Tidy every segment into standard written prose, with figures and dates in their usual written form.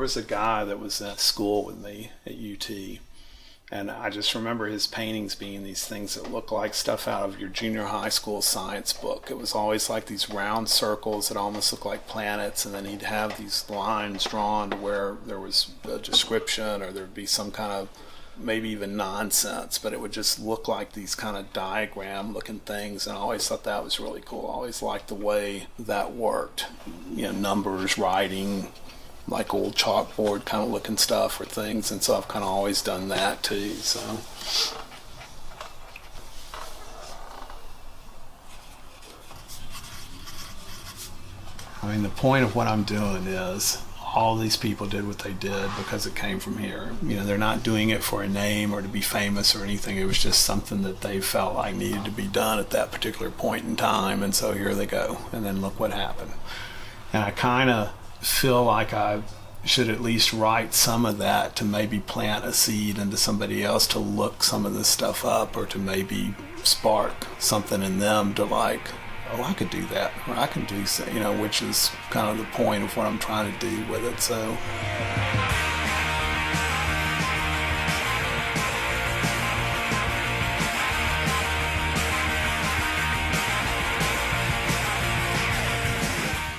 was a guy that was at school with me at UT, and I just remember his paintings being these things that look like stuff out of your junior high school science book. It was always like these round circles that almost looked like planets, and then he'd have these lines drawn to where there was a description or there'd be some kind of maybe even nonsense, but it would just look like these kind of diagram looking things, and I always thought that was really cool. I always liked the way that worked. You know, numbers, writing, like old chalkboard kind of looking stuff or things, and so I've kind of always done that too. So I mean, the point of what I'm doing is all these people did what they did because it came from here. You know, they're not doing it for a name or to be famous or anything. It was just something that they felt like needed to be done at that particular point in time, and so here they go, and then look what happened. And I kind of feel like I should at least write some of that to maybe plant a seed into somebody else to look some of this stuff up, or to maybe spark something in them to like, oh, I could do that, or I can do so, you know, which is kind of the point of what I'm trying to do with it. So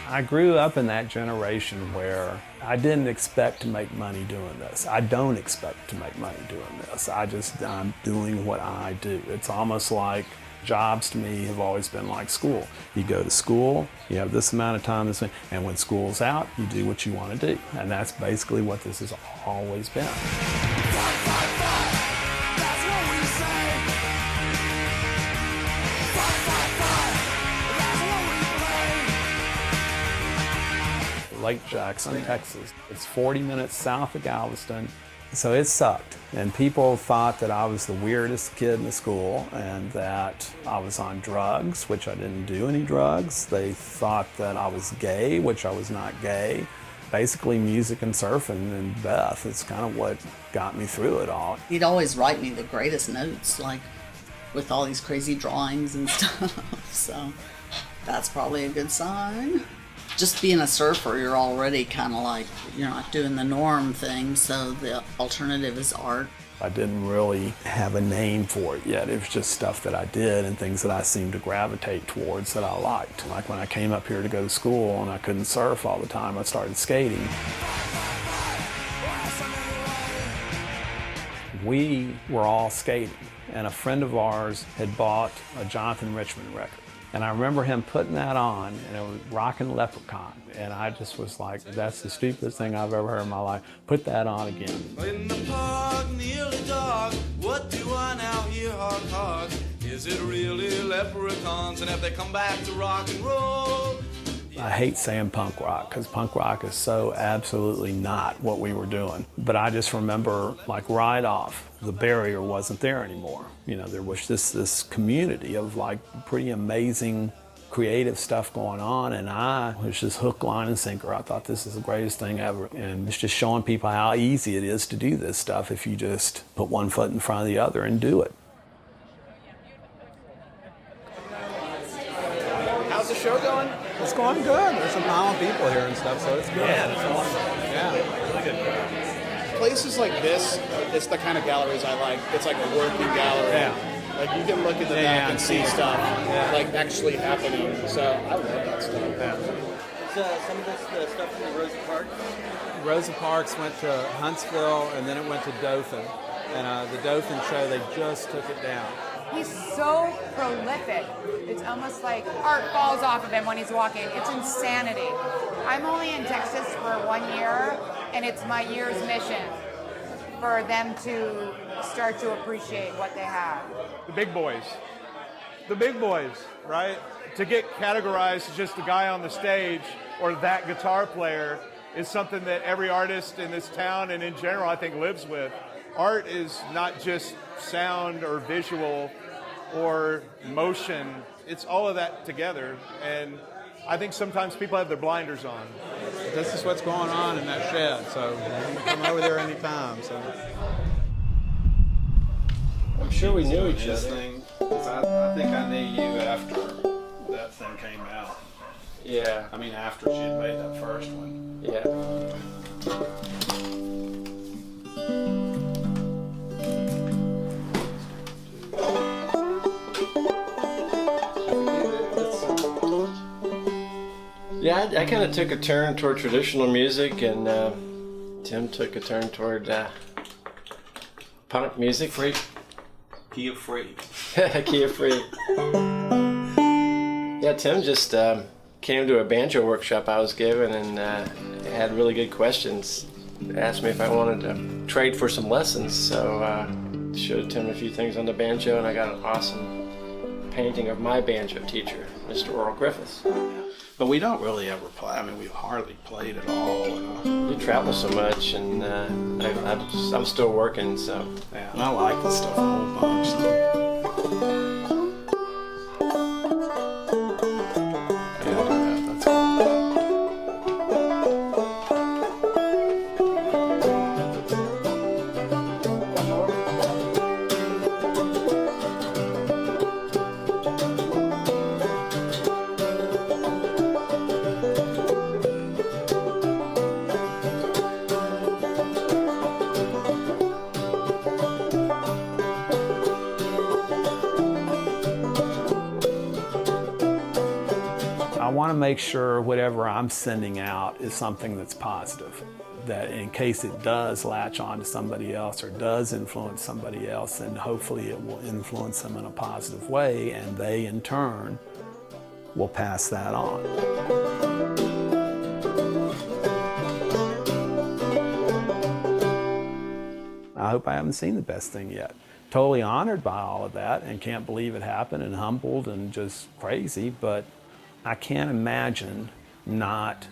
I grew up in that generation where I didn't expect to make money doing this. I don't expect to make money doing this. I'm doing what I do. It's almost like jobs to me have always been like school. You go to school, you have this amount of time, and when school's out, you do what you want to do. And that's basically what this has always been. Lake Jackson, Texas. It's 40 minutes south of Galveston. So it sucked, and people thought that I was the weirdest kid in the school and that I was on drugs, which I didn't do any drugs. They thought that I was gay, which I was not gay. Basically music and surfing and Beth, it's kind of what got me through it all. He'd always write me the greatest notes, like with all these crazy drawings and stuff, so that's probably a good sign. Just being a surfer, you're already kind of like, you're not doing the norm thing, so the alternative is art. I didn't really have a name for it yet. It was just stuff that I did and things that I seemed to gravitate towards that I liked. Like when I came up here to go to school and I couldn't surf all the time, I started skating. We were all skating, and a friend of ours had bought a Jonathan Richman record. And I remember him putting that on, and it was Rockin' Leprechaun. And I just was like, that's the stupidest thing I've ever heard in my life. Put that on again. In the park, nearly dark, what do I now hear, hark, hark? Is it really leprechauns, and have they come back to rock and roll? I hate saying punk rock, because punk rock is so absolutely not what we were doing. But I just remember, like, right off, the barrier wasn't there anymore. You know, there was this community of, like, pretty amazing creative stuff going on, and I was just hook, line, and sinker. I thought this is the greatest thing ever. And it's just showing people how easy it is to do this stuff if you just put one foot in front of the other and do it. How's the show going? It's going good. There's some pound people here and stuff, so it's good. Yeah, that's awesome. Yeah. Really good crowd. Places like this, it's the kind of galleries I like. It's like a working gallery. Yeah. Like you can look at the back and see stuff like actually happening. So I love that stuff. Yeah. Is some of this stuff from the Rosa Parks? Rosa Parks went to Huntsville, and then it went to Dothan. And the Dothan show, they just took it down. He's so prolific. It's almost like art falls off of him when he's walking. It's insanity. I'm only in Texas for 1 year, and it's my year's mission for them to start to appreciate what they have. The big boys. The big boys, right? To get categorized as just a guy on the stage or that guitar player is something that every artist in this town and in general I think lives with. Art is not just sound or visual or motion. It's all of that together, and I think sometimes people have their blinders on. This is what's going on in that shed, so you can come over there anytime. So I'm sure we knew each other. I think I knew you after that thing came out. Yeah. I mean, after she had made that first one. Yeah. Yeah, I kind of took a turn toward traditional music, and Tim took a turn toward punk music. Free. Kia free. Kia free. Yeah, Tim just came to a banjo workshop I was given and had really good questions. Asked me if I wanted to trade for some lessons, so showed Tim a few things on the banjo, and I got an awesome painting of my banjo teacher, Mr. Oral Griffiths. But we don't really ever play. I mean, we've hardly played at all. You travel so much, and I'm still working, so. Yeah, and I like this stuff a whole bunch. That's cool. I want to make sure whatever I'm sending out is something that's positive, that in case it does latch on to somebody else or does influence somebody else, then hopefully it will influence them in a positive way, and they in turn will pass that on. I hope I haven't seen the best thing yet. Totally honored by all of that and can't believe it happened and humbled and just crazy, but I can't imagine not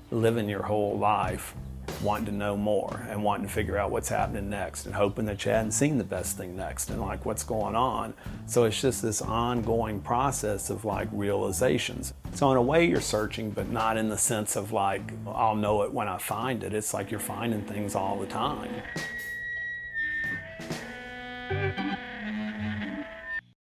living your whole life wanting to know more and wanting to figure out what's happening next and hoping that you hadn't seen the best thing next and like what's going on. So it's just this ongoing process of like realizations. So in a way you're searching, but not in the sense of like, I'll know it when I find it. It's like you're finding things all the time.